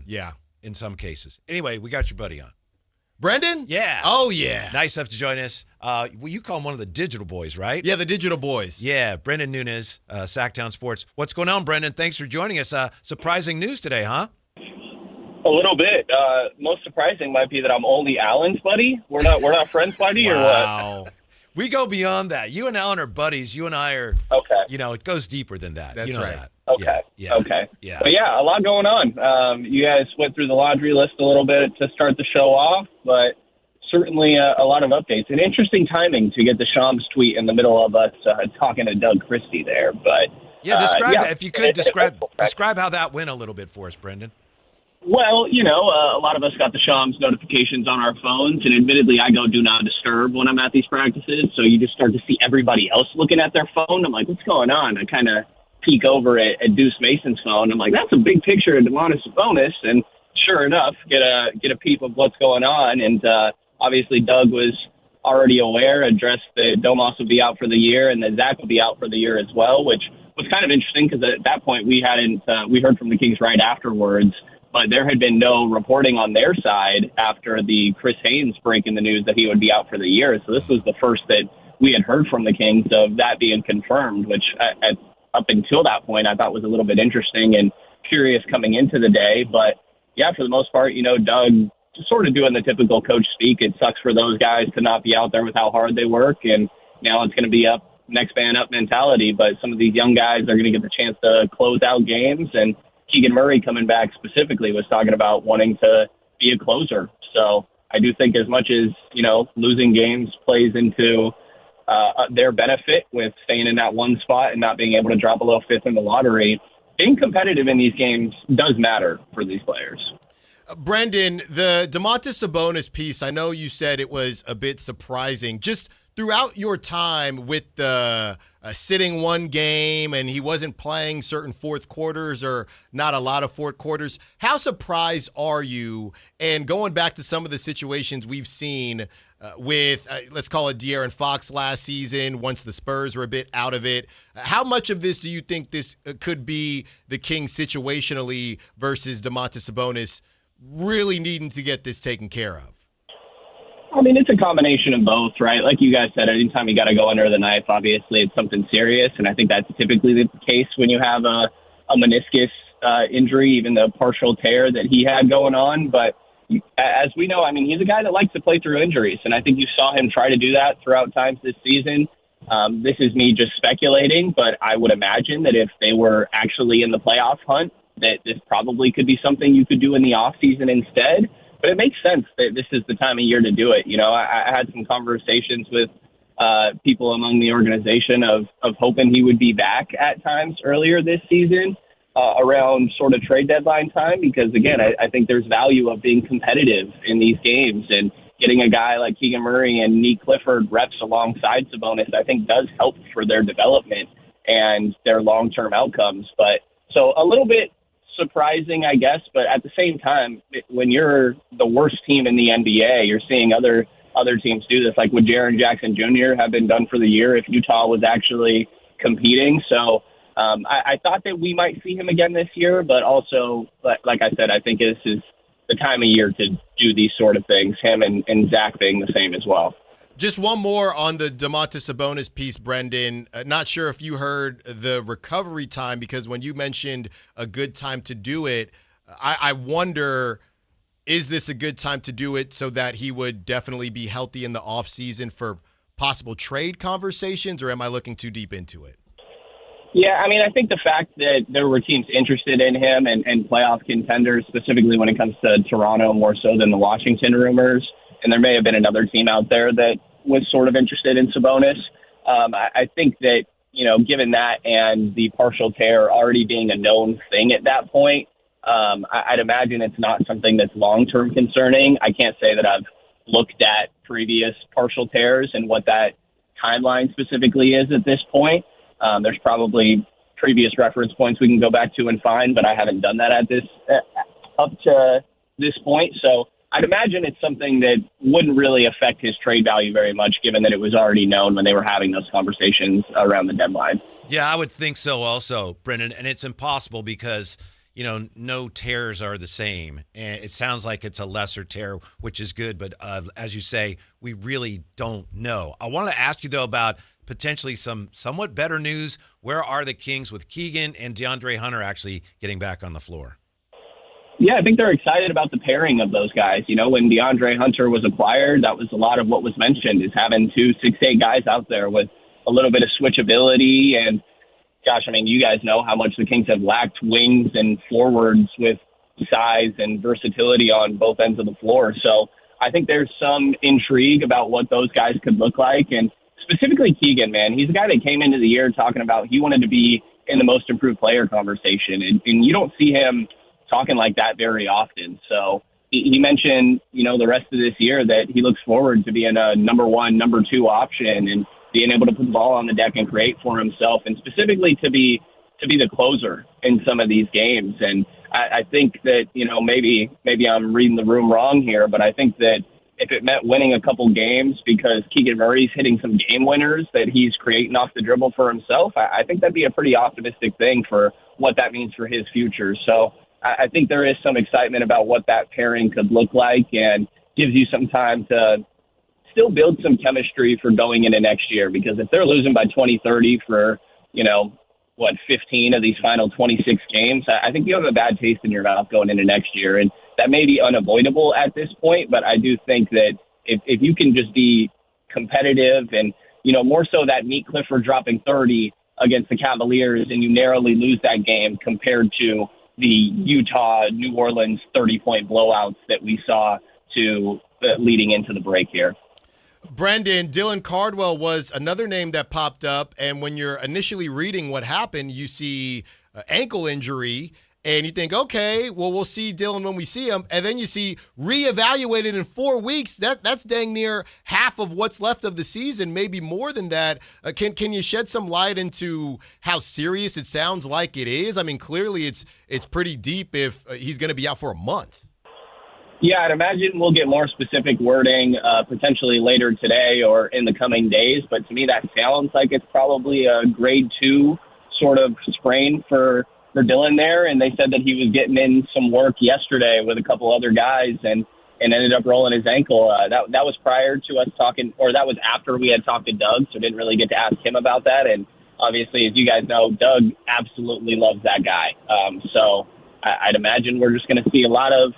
Yeah. in some cases. Anyway, we got your buddy on. Brenden? Yeah. Oh, yeah. Nice enough to join us. Well, you call him one of the digital boys, right? Yeah, the digital boys. Yeah, Brenden Nunes, Sactown Sports. What's going on, Brenden? Thanks for joining us. Surprising news today, huh? A little bit. Most surprising might be that I'm only Alan's buddy. We're not friends, buddy, or what? Wow. We go beyond that. You and Alan are buddies. You and I are, Okay. It goes deeper than that. That's you know right. that. Okay. Yeah. Okay. Yeah. But yeah, a lot going on. You guys went through the laundry list a little bit to start the show off, but certainly a lot of updates. And interesting timing to get the Shams tweet in the middle of us talking to Doug Christie there. But Yeah, if you could describe how that went a little bit for us, Brenden. Well, a lot of us got the Shams notifications on our phones, and admittedly, I go do not disturb when I'm at these practices, so you just start to see everybody else looking at their phone. I'm like, what's going on? I kind of peek over at Deuce Mason's phone. I'm like, that's a big picture of Domantas Sabonis, and sure enough, get a peep of what's going on, and obviously Doug was already aware, addressed that Domas would be out for the year, and that Zach would be out for the year as well, which was kind of interesting because at that point we heard from the Kings right afterwards, but there had been no reporting on their side after the Chris Haynes breaking the news that he would be out for the year. So this was the first that we had heard from the Kings of that being confirmed, which up until that point I thought was a little bit interesting and curious coming into the day. But yeah, for the most part, Doug just sort of doing the typical coach speak. It sucks for those guys to not be out there with how hard they work, and now it's going to be up, next man up mentality. But some of these young guys are going to get the chance to close out games, and Keegan Murray coming back specifically was talking about wanting to be a closer. So I do think as much as, losing games plays into their benefit with staying in that one spot and not being able to drop a little fifth in the lottery, being competitive in these games does matter for these players. Brenden, the Domantas Sabonis piece, I know you said it was a bit surprising. Just throughout your time with the sitting one game and he wasn't playing certain fourth quarters or not a lot of fourth quarters, how surprised are you? And going back to some of the situations we've seen with, let's call it De'Aaron Fox last season, once the Spurs were a bit out of it, how much of this do you think this could be the Kings situationally versus Domantas Sabonis really needing to get this taken care of? I mean, it's a combination of both, right? Like you guys said, anytime you got to go under the knife, obviously it's something serious. And I think that's typically the case when you have a meniscus injury, even the partial tear that he had going on. But as we know, I mean, he's a guy that likes to play through injuries. And I think you saw him try to do that throughout times this season. This is me just speculating, but I would imagine that if they were actually in the playoff hunt, that this probably could be something you could do in the off season instead. But it makes sense that this is the time of year to do it. I had some conversations with people among the organization of hoping he would be back at times earlier this season around sort of trade deadline time, because, again, I think there's value of being competitive in these games, and getting a guy like Keegan Murray and Nick Clifford reps alongside Sabonis, I think does help for their development and their long-term outcomes. But so a little bit surprising, I guess, but at the same time, when you're the worst team in the NBA, you're seeing other teams do this. Like, would Jaren Jackson Jr. have been done for the year if Utah was actually competing? So I thought that we might see him again this year, but also, like I said, I think this is the time of year to do these sort of things, him and Zach being the same as well. Just one more on the Domantas Sabonis piece, Brenden. Not sure if you heard the recovery time, because when you mentioned a good time to do it, I wonder, is this a good time to do it so that he would definitely be healthy in the offseason for possible trade conversations, or am I looking too deep into it? Yeah, I mean, I think the fact that there were teams interested in him and playoff contenders, specifically when it comes to Toronto more so than the Washington rumors, and there may have been another team out there that was sort of interested in Sabonis. I think that, given that and the partial tear already being a known thing at that point, I'd imagine it's not something that's long-term concerning. I can't say that I've looked at previous partial tears and what that timeline specifically is at this point. There's probably previous reference points we can go back to and find, but I haven't done that up to this point. So I'd imagine it's something that wouldn't really affect his trade value very much, given that it was already known when they were having those conversations around the deadline. Yeah, I would think so also, Brenden. And it's impossible because, no tears are the same. And it sounds like it's a lesser tear, which is good. But as you say, we really don't know. I want to ask you, though, about potentially some somewhat better news. Where are the Kings with Keegan and DeAndre Hunter actually getting back on the floor? Yeah, I think they're excited about the pairing of those guys. When DeAndre Hunter was acquired, that was a lot of what was mentioned, is having 2 6'8" guys out there with a little bit of switchability. And gosh, you guys know how much the Kings have lacked wings and forwards with size and versatility on both ends of the floor. So I think there's some intrigue about what those guys could look like. And specifically Keegan, man, he's a guy that came into the year talking about he wanted to be in the most improved player conversation. And you don't see him talking like that very often. So he mentioned, the rest of this year that he looks forward to being a number 1, number 2 option and being able to put the ball on the deck and create for himself, and specifically to be the closer in some of these games. And I think that, maybe I'm reading the room wrong here, but I think that if it meant winning a couple games because Keegan Murray's hitting some game winners that he's creating off the dribble for himself, I think that'd be a pretty optimistic thing for what that means for his future. So I think there is some excitement about what that pairing could look like, and gives you some time to still build some chemistry for going into next year. Because if they're losing by 20-30 for, 15 of these final 26 games, I think you have a bad taste in your mouth going into next year. And that may be unavoidable at this point, but I do think that if you can just be competitive and, more so that Meat Clifford dropping 30 against the Cavaliers and you narrowly lose that game compared to the Utah, New Orleans 30-point blowouts that we saw leading into the break here. Brenden, Dylan Cardwell was another name that popped up, and when you're initially reading what happened, you see ankle injury, and you think, okay, well, we'll see Dylan when we see him, and then you see reevaluated in 4 weeks. That's dang near half of what's left of the season, maybe more than that. Can you shed some light into how serious it sounds like it is? Clearly it's pretty deep if he's going to be out for a month. Yeah, I'd imagine we'll get more specific wording potentially later today or in the coming days. But to me, that sounds like it's probably a grade 2 sort of sprain for Dylan there. And they said that he was getting in some work yesterday with a couple other guys and ended up rolling his ankle. That was prior to us talking, or that was after we had talked to Doug, so didn't really get to ask him about that. And obviously, as you guys know, Doug absolutely loves that guy. So I'd imagine we're just going to see a lot of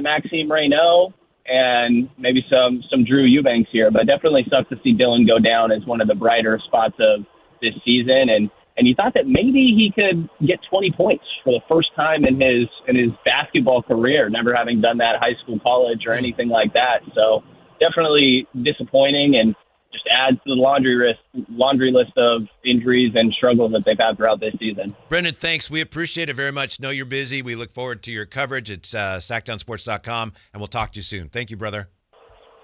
Maxime Reynaud and maybe some Drew Eubanks here, but definitely sucks to see Dylan go down as one of the brighter spots of this season. And you thought that maybe he could get 20 points for the first time in his basketball career, never having done that high school, college, or anything like that. So definitely disappointing, and just adds to the laundry list of injuries and struggles that they've had throughout this season. Brenden, thanks. We appreciate it very much. Know you're busy. We look forward to your coverage. It's SactownSports.com, and we'll talk to you soon. Thank you, brother.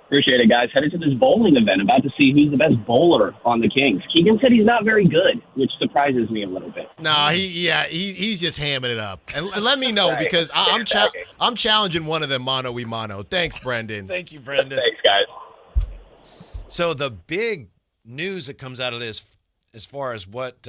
Appreciate it, guys. Headed to this bowling event. About to see who's the best bowler on the Kings. Keegan said he's not very good, which surprises me a little bit. No, he's just hamming it up. And let me know, because I'm challenging one of them mano y mano. Thanks, Brenden. Thank you, Brenden. Thanks, guys. So the big news that comes out of this, as far as what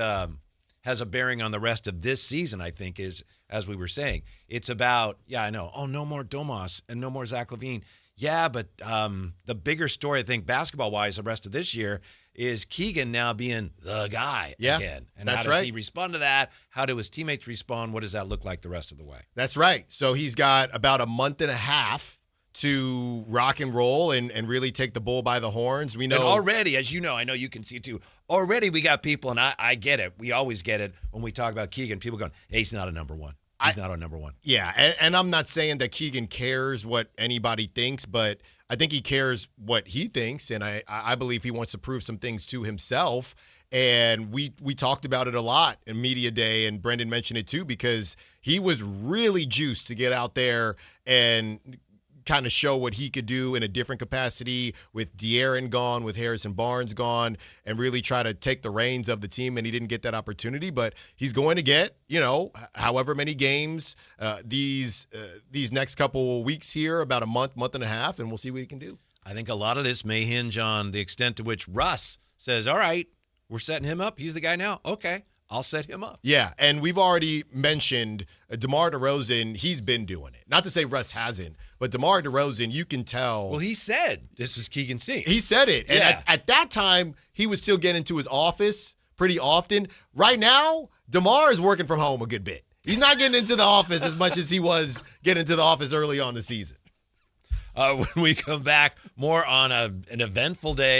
has a bearing on the rest of this season, I think, is, as we were saying, it's about, no more Domas and no more Zach LaVine. Yeah, but the bigger story, I think, basketball-wise, the rest of this year is Keegan now being the guy again. And how does he respond to that? How do his teammates respond? What does that look like the rest of the way? That's right. So he's got about a month and a half to rock and roll and really take the bull by the horns. We know, and already, as you know, I know you can see it too, already we got people, and I get it. We always get it when we talk about Keegan. People going, hey, he's not a number one. He's not our number one. Yeah, and I'm not saying that Keegan cares what anybody thinks, but I think he cares what he thinks, and I believe he wants to prove some things to himself. And we talked about it a lot in Media Day, and Brenden mentioned it too, because he was really juiced to get out there and kind of show what he could do in a different capacity with De'Aaron gone, with Harrison Barnes gone, and really try to take the reins of the team. And he didn't get that opportunity, but he's going to get, however many games these next couple weeks here, about a month and a half, and we'll see what he can do. I think a lot of this may hinge on the extent to which Russ says, all right, we're setting him up. He's the guy now. Okay, I'll set him up. Yeah, and we've already mentioned DeMar DeRozan. He's been doing it. Not to say Russ hasn't, but DeMar DeRozan, you can tell. Well, he said this is Keegan's team. He said it. And Yeah. at that time, he was still getting to his office pretty often. Right now, DeMar is working from home a good bit. He's not getting into the office as much as he was getting to the office early on the season. When we come back, more on an eventful day